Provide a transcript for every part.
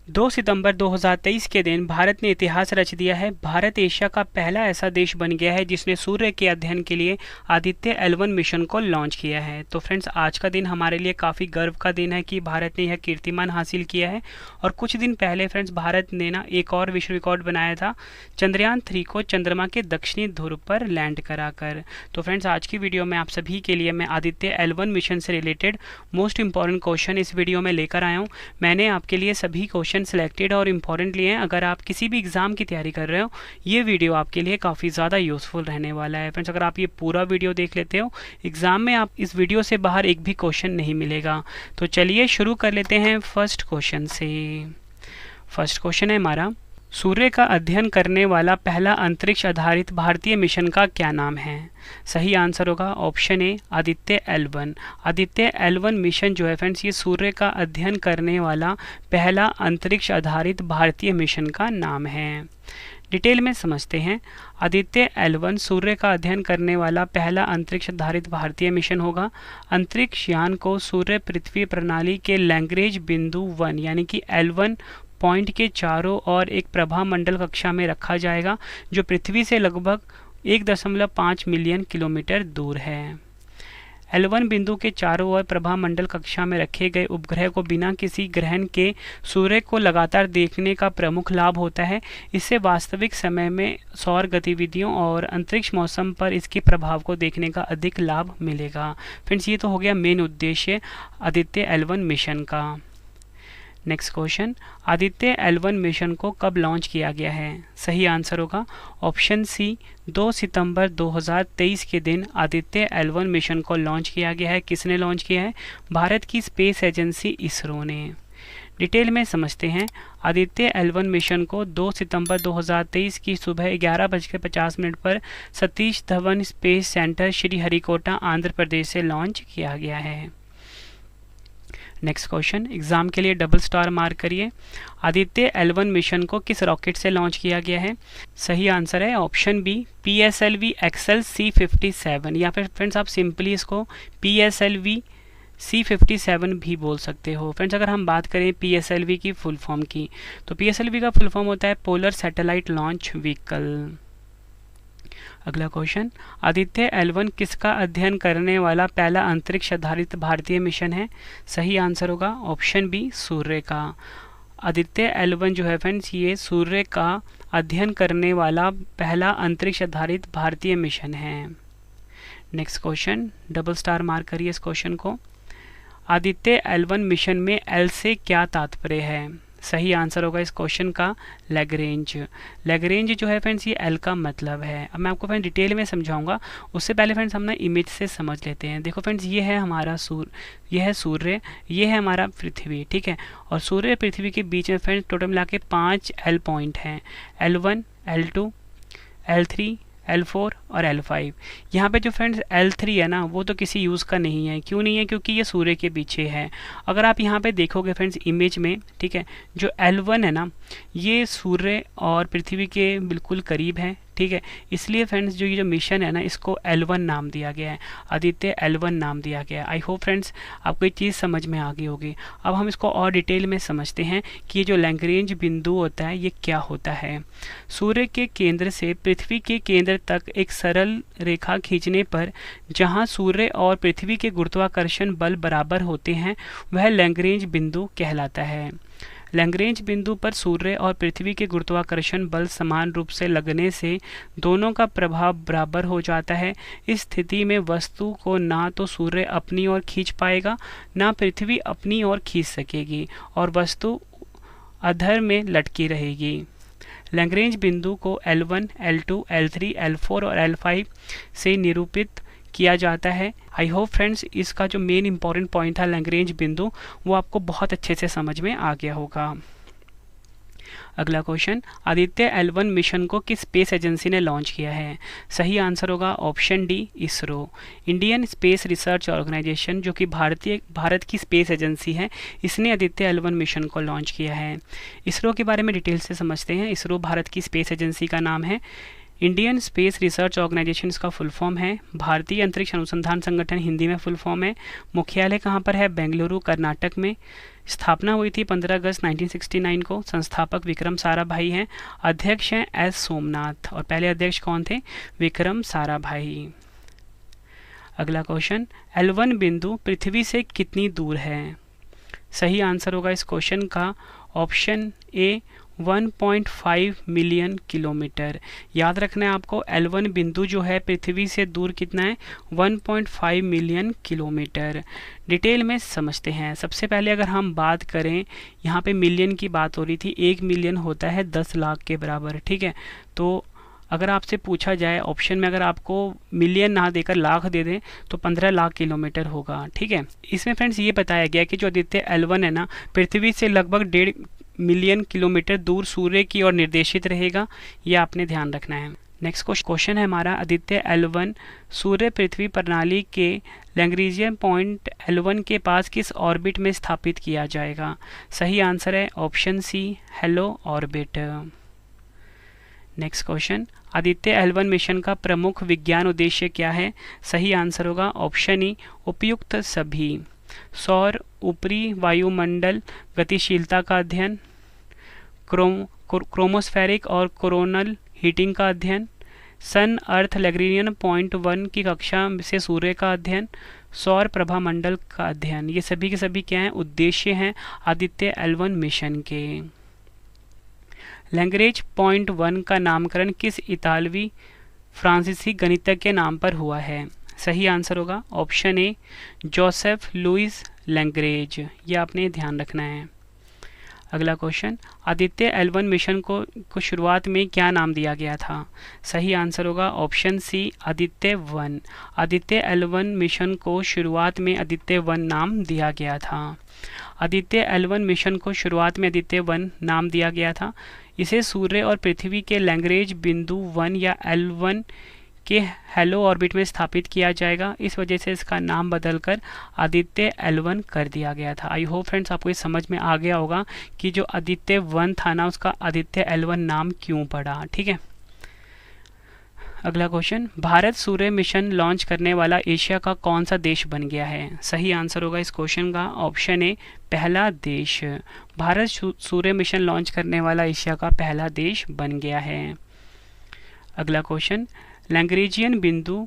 2 सितंबर 2023 के दिन भारत ने इतिहास रच दिया है। भारत एशिया का पहला ऐसा देश बन गया है जिसने सूर्य के अध्ययन के लिए आदित्य L1 मिशन को लॉन्च किया है। तो फ्रेंड्स, आज का दिन हमारे लिए काफ़ी गर्व का दिन है कि भारत ने यह कीर्तिमान हासिल किया है। और कुछ दिन पहले फ्रेंड्स, भारत ने ना एक और विश्व रिकॉर्ड बनाया था, चंद्रयान 3 को चंद्रमा के दक्षिणी ध्रुव पर लैंड कराकर। तो फ्रेंड्स, आज की वीडियो में आप सभी के लिए मैं आदित्य L1 मिशन से रिलेटेड मोस्ट इंपॉर्टेंट क्वेश्चन इस वीडियो में लेकर आया हूँ। मैंने आपके लिए सभी क्वेश्चन सिलेक्टेड और इम्पॉर्टेंट लिए हैं। अगर आप किसी भी एग्जाम की तैयारी कर रहे हो, ये वीडियो आपके लिए काफ़ी ज़्यादा यूजफुल रहने वाला है। फ्रेंड्स, अगर आप ये पूरा वीडियो देख लेते हो, एग्जाम में आप इस वीडियो से बाहर एक भी क्वेश्चन नहीं मिलेगा। तो चलिए शुरू कर लेते हैं फर्स्ट क्वेश्चन से। फर्स्ट क्वेश्चन है हमारा, सूर्य का अध्ययन करने वाला पहला अंतरिक्ष आधारित भारतीय मिशन का क्या नाम है? सही आंसर होगा ऑप्शन ए, Aditya L1। Aditya L1 mission जो है फ्रेंड्स, ये सूर्य का अध्ययन करने वाला पहला अंतरिक्ष आधारित भारतीय मिशन का नाम है। डिटेल में समझते हैं। आदित्य L1 सूर्य का अध्ययन करने वाला पहला अंतरिक्ष आधारित भारतीय मिशन होगा। अंतरिक्ष यान को सूर्य पृथ्वी प्रणाली के लैग्रेंज बिंदु 1 यानी कि L1 पॉइंट के चारों ओर एक प्रभा मंडल कक्षा में रखा जाएगा, जो पृथ्वी से लगभग 1.5 मिलियन किलोमीटर दूर है। L1 बिंदु के चारों ओर प्रभा मंडल कक्षा में रखे गए उपग्रह को बिना किसी ग्रहण के सूर्य को लगातार देखने का प्रमुख लाभ होता है। इससे वास्तविक समय में सौर गतिविधियों और अंतरिक्ष मौसम पर इसके प्रभाव को देखने का अधिक लाभ मिलेगा। फ्रेंड्स, ये तो हो गया मेन उद्देश्य आदित्य L1 मिशन का। Next question, Aditya L1 mission को कब लॉन्च किया गया है? सही आंसर होगा ऑप्शन सी, 2 सितंबर 2023 के दिन आदित्य L1 मिशन को लॉन्च किया गया है। किसने लॉन्च किया है? भारत की स्पेस एजेंसी इसरो ने। डिटेल में समझते हैं। आदित्य L1 मिशन को 2 सितंबर 2023 की सुबह 11:50 पर सतीश धवन स्पेस सेंटर श्रीहरिकोटा आंध्र प्रदेश से लॉन्च किया गया है। नेक्स्ट क्वेश्चन, एग्जाम के लिए डबल स्टार मार्क करिए। आदित्य L1 मिशन को किस रॉकेट से लॉन्च किया गया है? सही आंसर है option B, PSLV XL C57, या फिर फ्रेंड्स आप सिंपली इसको PSLV C57 भी बोल सकते हो। फ्रेंड्स, अगर हम बात करें PSLV की फुल फॉर्म की, तो PSLV का फुल फॉर्म होता है पोलर सैटेलाइट लॉन्च व्हीकल। अगला क्वेश्चन, आदित्य L1 किसका अध्ययन करने वाला पहला अंतरिक्ष आधारित भारतीय मिशन है? सही आंसर होगा ऑप्शन बी, सूर्य का। आदित्य L1 जो है फ्रेंड्स, ये सूर्य का अध्ययन करने वाला पहला अंतरिक्ष आधारित भारतीय मिशन है। Next question, double star mark करिए इस क्वेश्चन को। आदित्य L1 मिशन में L से क्या तात्पर्य है? सही आंसर होगा इस क्वेश्चन का लैग्रेंज। लैग्रेंज जो है फ्रेंड्स, ये L का मतलब है। अब मैं आपको फ्रेंड्स डिटेल में समझाऊंगा, उससे पहले फ्रेंड्स हम ना इमेज से समझ लेते हैं। देखो फ्रेंड्स, ये है हमारा ये है सूर्य, ये है हमारा पृथ्वी, ठीक है। और सूर्य पृथ्वी के बीच में फ्रेंड्स टोटल मिला के 5 L पॉइंट हैं, L1, L2, L3, L4 और L5। यहाँ पे जो फ्रेंड्स L3 है ना, वो तो किसी यूज़ का नहीं है। क्यों नहीं है? क्योंकि ये सूर्य के पीछे है। अगर आप यहाँ पे देखोगे फ्रेंड्स इमेज में, ठीक है, जो L1 है ना, ये सूर्य और पृथ्वी के बिल्कुल करीब है, ठीक है। इसलिए फ्रेंड्स जो ये जो मिशन है ना, इसको L1 नाम दिया गया है, आदित्य L1 नाम दिया गया है। आई होप फ्रेंड्स आपको ये चीज़ समझ में आ गई होगी। अब हम इसको और डिटेल में समझते हैं कि ये जो लैग्रेंज बिंदु होता है, ये क्या होता है। सूर्य के केंद्र से पृथ्वी के केंद्र तक एक सरल रेखा खींचने पर जहाँ सूर्य और पृथ्वी के गुरुत्वाकर्षण बल बराबर होते हैं, वह लैग्रेंज बिंदु कहलाता है। लैग्रेंज बिंदु पर सूर्य और पृथ्वी के गुरुत्वाकर्षण बल समान रूप से लगने से दोनों का प्रभाव बराबर हो जाता है। इस स्थिति में वस्तु को ना तो सूर्य अपनी ओर खींच पाएगा, ना पृथ्वी अपनी ओर खींच सकेगी, और वस्तु अधर में लटकी रहेगी। लैग्रेंज बिंदु को L1, L2, L3, L4 और L5 से निरूपित किया जाता है। आई होप फ्रेंड्स इसका जो मेन इंपॉर्टेंट पॉइंट था लैग्रेंज बिंदु, वो आपको बहुत अच्छे से समझ में आ गया होगा। अगला क्वेश्चन, आदित्य L1 मिशन को किस स्पेस एजेंसी ने लॉन्च किया है? सही आंसर होगा option D, ISRO. Indian space research organisation, जो कि भारत की स्पेस एजेंसी है, इसने आदित्य L1 मिशन को लॉन्च किया है। इसरो के बारे में डिटेल से समझते हैं। इसरो भारत की स्पेस एजेंसी का नाम है। इंडियन स्पेस रिसर्च ऑर्गेनाइजेशन इसका फुल फॉर्म है। भारतीय अंतरिक्ष अनुसंधान संगठन हिंदी में फुल फॉर्म है। मुख्यालय कहाँ पर है? बेंगलुरु, कर्नाटक में। स्थापना हुई थी 15 अगस्त 1969 को। संस्थापक विक्रम साराभाई हैं। अध्यक्ष हैं एस सोमनाथ और पहले अध्यक्ष कौन थे? विक्रम साराभाई। अगला क्वेश्चन, L1 बिंदु पृथ्वी से कितनी दूर है? सही आंसर होगा इस क्वेश्चन का ऑप्शन ए 1.5 मिलियन किलोमीटर। याद रखना है आपको, L1 बिंदु जो है पृथ्वी से दूर कितना है? 1.5 मिलियन किलोमीटर। डिटेल में समझते हैं। सबसे पहले अगर हम बात करें, यहाँ पे मिलियन की बात हो रही थी। 1 मिलियन होता है 10 लाख के बराबर, ठीक है। तो अगर आपसे पूछा जाए ऑप्शन में, अगर आपको मिलियन ना देकर लाख दे दें तो 15 लाख किलोमीटर होगा, ठीक है। इसमें फ्रेंड्स ये बताया गया कि जो आदित्य L1 है ना, पृथ्वी से लगभग 1.5 मिलियन किलोमीटर दूर सूर्य की ओर निर्देशित रहेगा। ये आपने ध्यान रखना है। नेक्स्ट क्वेश्चन है हमारा, आदित्य L1 सूर्य पृथ्वी प्रणाली के लैग्रेंजियन पॉइंट L1 के पास किस ऑर्बिट में स्थापित किया जाएगा? सही आंसर है option C, halo orbit. Next question, Aditya L1 mission का प्रमुख विज्ञान उद्देश्य क्या है? सही आंसर होगा ऑप्शन ई, उपयुक्त सभी। सौर ऊपरी वायुमंडल गतिशीलता का अध्ययन, क्रोमोस्फेरिक और कोरोनल हीटिंग का अध्ययन, सन अर्थ लैग्रेंजियन पॉइंट 1 की कक्षा से सूर्य का अध्ययन, सौर प्रभा मंडल का अध्ययन। ये सभी के सभी क्या हैं? उद्देश्य हैं आदित्य L1 मिशन के। लैग्रेंज पॉइंट 1 का नामकरण किस इतालवी फ्रांसीसी गणितज्ञ के नाम पर हुआ है? सही आंसर होगा option A, Joseph Louis Lagrange. ये आपने ध्यान रखना है। अगला क्वेश्चन, आदित्य L1 मिशन को शुरुआत में क्या नाम दिया गया था? सही आंसर होगा option C, Aditya 1। Aditya L1 mission को शुरुआत में आदित्य 1 नाम दिया गया था। आदित्य L1 मिशन को शुरुआत में आदित्य 1 नाम दिया गया था। इसे सूर्य और पृथ्वी के लैग्रेंज बिंदु 1 या L1 के हेलो ऑर्बिट में स्थापित किया जाएगा। इस वजह से इसका नाम बदलकर आदित्य L1 कर दिया गया था। आई होप फ्रेंड्स आपको ये समझ में आ गया होगा कि जो आदित्य 1 था ना, उसका आदित्य L1 नाम क्यों पड़ा, ठीक है। अगला क्वेश्चन, भारत सूर्य मिशन लॉन्च करने वाला एशिया का कौन सा देश बन गया है? सही आंसर होगा इस क्वेश्चन का ऑप्शन ए, पहला देश। भारत सूर्य मिशन लॉन्च करने वाला एशिया का पहला देश बन गया है। अगला क्वेश्चन, लैग्रेंजियन बिंदु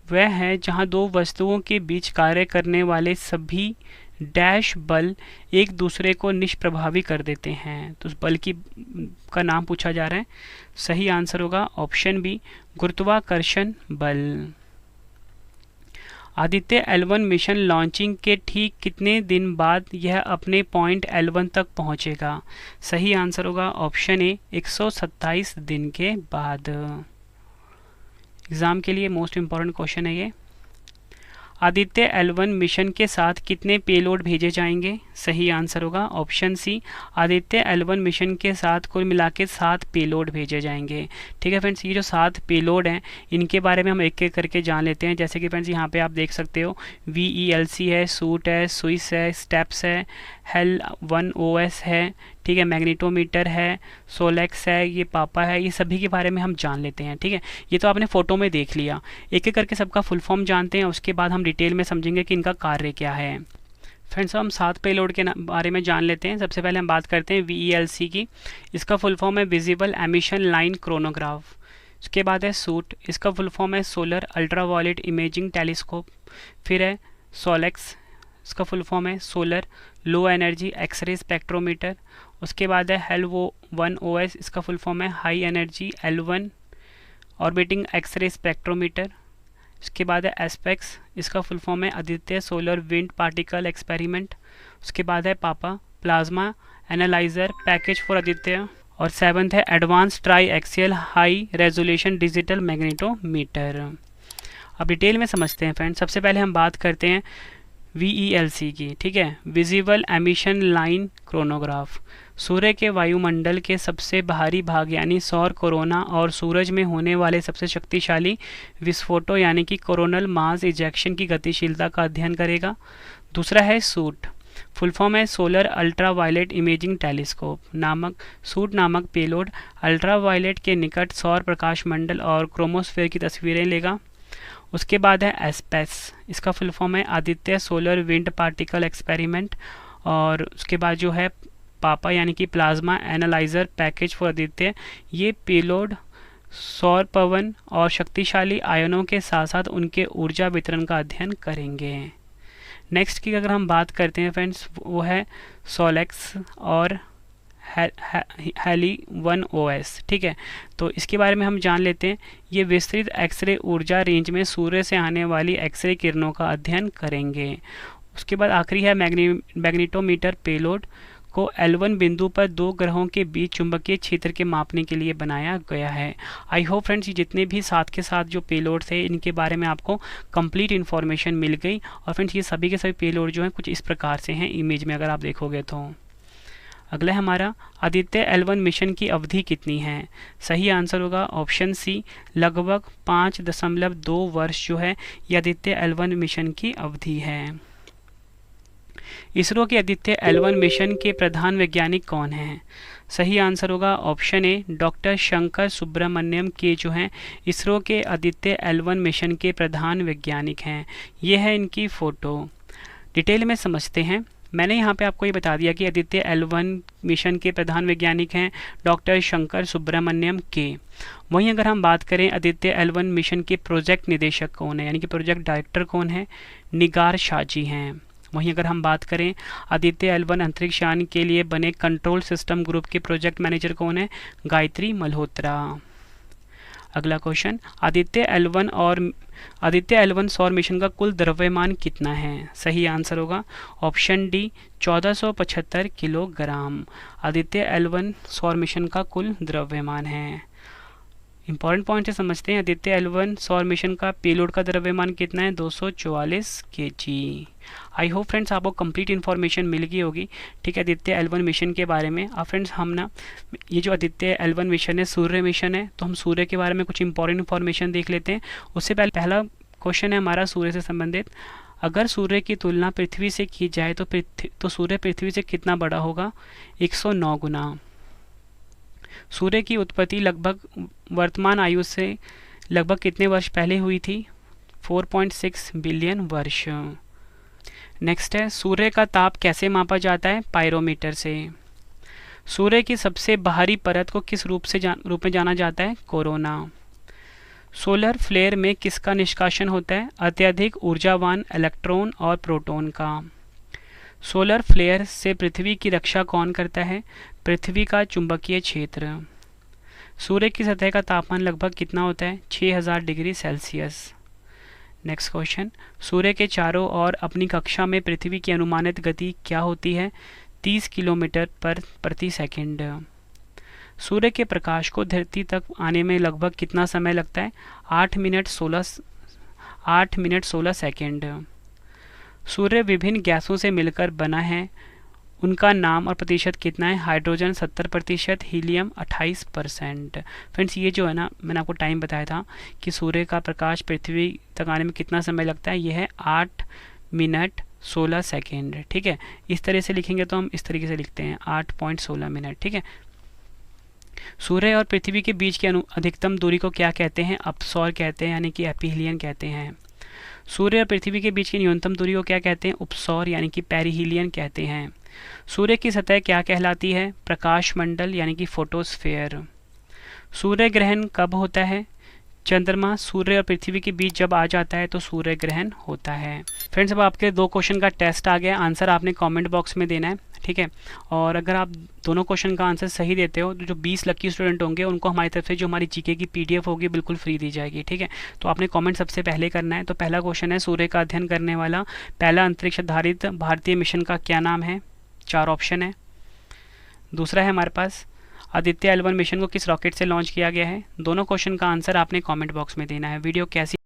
वह है जहां दो वस्तुओं के बीच कार्य करने वाले सभी डैश बल एक दूसरे को निष्प्रभावी कर देते हैं। तो उस बल का नाम पूछा जा रहा है। सही आंसर होगा ऑप्शन बी, गुरुत्वाकर्षण बल। आदित्य L1 मिशन लॉन्चिंग के ठीक कितने दिन बाद यह अपने पॉइंट L1 तक पहुंचेगा? सही आंसर होगा ऑप्शन ए, 127 दिन के बाद। एग्जाम के लिए मोस्ट इम्पॉर्टेंट क्वेश्चन है ये। आदित्य L1 मिशन के साथ कितने पेलोड भेजे जाएंगे? सही आंसर होगा option C, Aditya L1 mission के साथ कुल मिला के 7 पेलोड भेजे जाएंगे। ठीक है फ्रेंड्स, ये जो 7 पेलोड हैं इनके बारे में हम एक एक करके जान लेते हैं। जैसे कि फ्रेंड्स यहाँ पे आप देख सकते हो VELC है, सूट है, स्विस है, स्टेप्स है, HAL1OS है, ठीक है, मैग्नेटोमीटर है, सोलेक्स है, ये पापा है, ये सभी के बारे में हम जान लेते हैं। ठीक है, ये तो आपने फोटो में देख लिया। एक एक करके सबका फुल फॉर्म जानते हैं, उसके बाद हम डिटेल में समझेंगे कि इनका कार्य क्या है। फ्रेंड्स हम 7 पेलोड के बारे में जान लेते हैं। सबसे पहले हम बात करते हैं VELC की। इसका फुल फॉर्म है विजिबल एमिशन लाइन क्रोनोग्राफ। उसके बाद है सूट, इसका फुल फॉर्म है सोलर अल्ट्रावायलेट इमेजिंग टेलीस्कोप। फिर है सोलेक्स, इसका फुल फॉर्म है solar low energy X ray spectrometer. उसके बाद है HAL1OS, इसका फुल फॉर्म है high energy L1 orbiting X ray spectrometer. इसके बाद है एस्पेक्स, इसका फुल फॉर्म है Aditya solar wind particle experiment. उसके बाद है PAPA plasma analyser package for Aditya. और 7th है advance try axial high resolution digital magnetometer. अब डिटेल में समझते हैं फ्रेंड्स। सबसे पहले हम बात करते हैं VELC की। ठीक है, विजिबल एमिशन लाइन क्रोनोग्राफ। सूर्य के वायुमंडल के सबसे बाहरी भाग यानी सौर कोरोना और सूरज में होने वाले सबसे शक्तिशाली विस्फोटों यानी कि कोरोनल मास इजेक्शन की गतिशीलता का अध्ययन करेगा। दूसरा है सूट, फुल फॉर्म है solar ultra violet imaging telescope नामक पेलोड अल्ट्रा वायलेट के निकट सौर प्रकाश मंडल और क्रोमोस्फेयर की तस्वीरें लेगा। उसके बाद है एस्पेस, इसका फुल फॉर्म है Aditya solar wind particle experiment. और उसके बाद जो है पापा यानी कि plasma analyser package for Aditya, ये पेलोड सौर पवन और शक्तिशाली आयनों के साथ साथ उनके ऊर्जा वितरण का अध्ययन करेंगे। नेक्स्ट की अगर हम बात करते हैं फ्रेंड्स, वो है सोलेक्स और Heli-1OS। ठीक है, तो इसके बारे में हम जान लेते हैं। ये विस्तृत एक्सरे ऊर्जा रेंज में सूर्य से आने वाली एक्सरे किरणों का अध्ययन करेंगे। उसके बाद आखिरी है मैग्नेटोमीटर पेलोड को L1 बिंदु पर दो ग्रहों के बीच चुंबकीय क्षेत्र के मापने के लिए बनाया गया है। आई होप फ्रेंड्स, ये जितने भी साथ के साथ जो पेलोड थे इनके बारे में आपको कंप्लीट इन्फॉर्मेशन मिल गई। और फ्रेंड्स, ये सभी के सभी पेलोड जो हैं कुछ इस प्रकार से हैं इमेज में अगर आप देखोगे तो। अगला है हमारा आदित्य L1 मिशन की अवधि कितनी है। सही आंसर होगा ऑप्शन सी, लगभग 5.2 वर्ष जो है ये आदित्य L1 मिशन की अवधि है। इसरो के आदित्य L1 मिशन के प्रधान वैज्ञानिक कौन हैं। सही आंसर होगा option A, doctor Shankar Subramaniam के जो हैं इसरो के आदित्य L1 मिशन के प्रधान वैज्ञानिक हैं। ये है इनकी फ़ोटो। डिटेल में समझते हैं। मैंने यहाँ पे आपको ये बता दिया कि आदित्य L1 मिशन के प्रधान वैज्ञानिक हैं डॉक्टर शंकर सुब्रमण्यम के। वहीं अगर हम बात करें आदित्य L1 मिशन के प्रोजेक्ट निदेशक कौन है, यानी कि प्रोजेक्ट डायरेक्टर कौन है, निगार शाजी हैं। वहीं अगर हम बात करें आदित्य L1 अंतरिक्ष यान के लिए बने कंट्रोल सिस्टम ग्रुप के प्रोजेक्ट मैनेजर कौन है, गायत्री मल्होत्रा। अगला क्वेश्चन, आदित्य L1 सौर मिशन का कुल द्रव्यमान कितना है। सही आंसर होगा option D, 1475 kilogram Aditya L1 सौर मिशन का कुल द्रव्यमान है। इंपॉर्टेंट पॉइंट से समझते हैं। आदित्य L1 सौर मिशन का पेलोड का द्रव्यमान कितना है, 244 kg। आई होप फ्रेंड्स आपको कंप्लीट इन्फॉर्मेशन मिल गई होगी। ठीक है, आदित्य L1 मिशन के बारे में। अब फ्रेंड्स हम ना ये जो आदित्य L1 मिशन है सूर्य मिशन है, तो हम सूर्य के बारे में कुछ इंपॉर्टेंट इन्फॉर्मेशन देख लेते हैं। उससे पहले पहला क्वेश्चन है हमारा सूर्य से संबंधित। अगर सूर्य की तुलना पृथ्वी से की जाए तो सूर्य पृथ्वी से कितना बड़ा होगा, 109 गुना। सूर्य की उत्पत्ति लगभग वर्तमान आयु से लगभग कितने वर्ष पहले हुई थी, 4.6 बिलियन वर्ष। नेक्स्ट है सूर्य का ताप कैसे मापा जाता है, पायरोमीटर से। सूर्य की सबसे बाहरी परत को किस रूप में जाना जाता है, कोरोना। सोलर फ्लेयर में किसका निष्कासन होता है, अत्यधिक ऊर्जावान इलेक्ट्रॉन और प्रोटॉन का। सोलर फ्लेयर से पृथ्वी की रक्षा कौन करता है, पृथ्वी का चुंबकीय क्षेत्र। सूर्य की सतह का तापमान लगभग कितना होता है, 6000 डिग्री सेल्सियस। नेक्स्ट क्वेश्चन, सूर्य के चारों ओर अपनी कक्षा में पृथ्वी की अनुमानित गति क्या होती है, 30 किलोमीटर प्रति सेकंड। सूर्य के प्रकाश को धरती तक आने में लगभग कितना समय लगता है, 8 मिनट 16 सेकंड। सूर्य विभिन्न गैसों से मिलकर बना है, उनका नाम और प्रतिशत कितना है, हाइड्रोजन 70%, हीलियम 28%। फ्रेंड्स, ये जो है ना मैंने आपको टाइम बताया था कि सूर्य का प्रकाश पृथ्वी तक आने में कितना समय लगता है, ये है 8 मिनट 16 सेकेंड। ठीक है, इस तरह से लिखेंगे तो हम इस तरीके से लिखते हैं 8.16 मिनट। ठीक है, सूर्य और पृथ्वी के बीच की अधिकतम दूरी को क्या कहते हैं, अपसौर कहते हैं, यानी कि एपीहिलियन कहते हैं। सूर्य और पृथ्वी के बीच की न्यूनतम दूरी को क्या कहते हैं, उपसौर यानी कि पेरिहिलियन कहते हैं। सूर्य की सतह क्या कहलाती है, प्रकाश मंडल यानी कि फोटोस्फेयर। सूर्य ग्रहण कब होता है, चंद्रमा सूर्य और पृथ्वी के बीच जब आ जाता है तो सूर्य ग्रहण होता है। फ्रेंड्स, अब आपके 2 क्वेश्चन का टेस्ट आ गया, आंसर आपने कमेंट बॉक्स में देना है। ठीक है, और अगर आप दोनों क्वेश्चन का आंसर सही देते हो तो जो 20 लकी स्टूडेंट होंगे उनको हमारी तरफ से जो हमारी जीके की पीडीएफ होगी बिल्कुल फ्री दी जाएगी। ठीक है, तो आपने कमेंट सबसे पहले करना है। तो पहला क्वेश्चन है, सूर्य का अध्ययन करने वाला पहला अंतरिक्ष आधारित भारतीय मिशन का क्या नाम है, 4 ऑप्शन है। दूसरा है हमारे पास आदित्य L1 मिशन को किस रॉकेट से लॉन्च किया गया है। दोनों क्वेश्चन का आंसर आपने कमेंट बॉक्स में देना है। वीडियो कैसी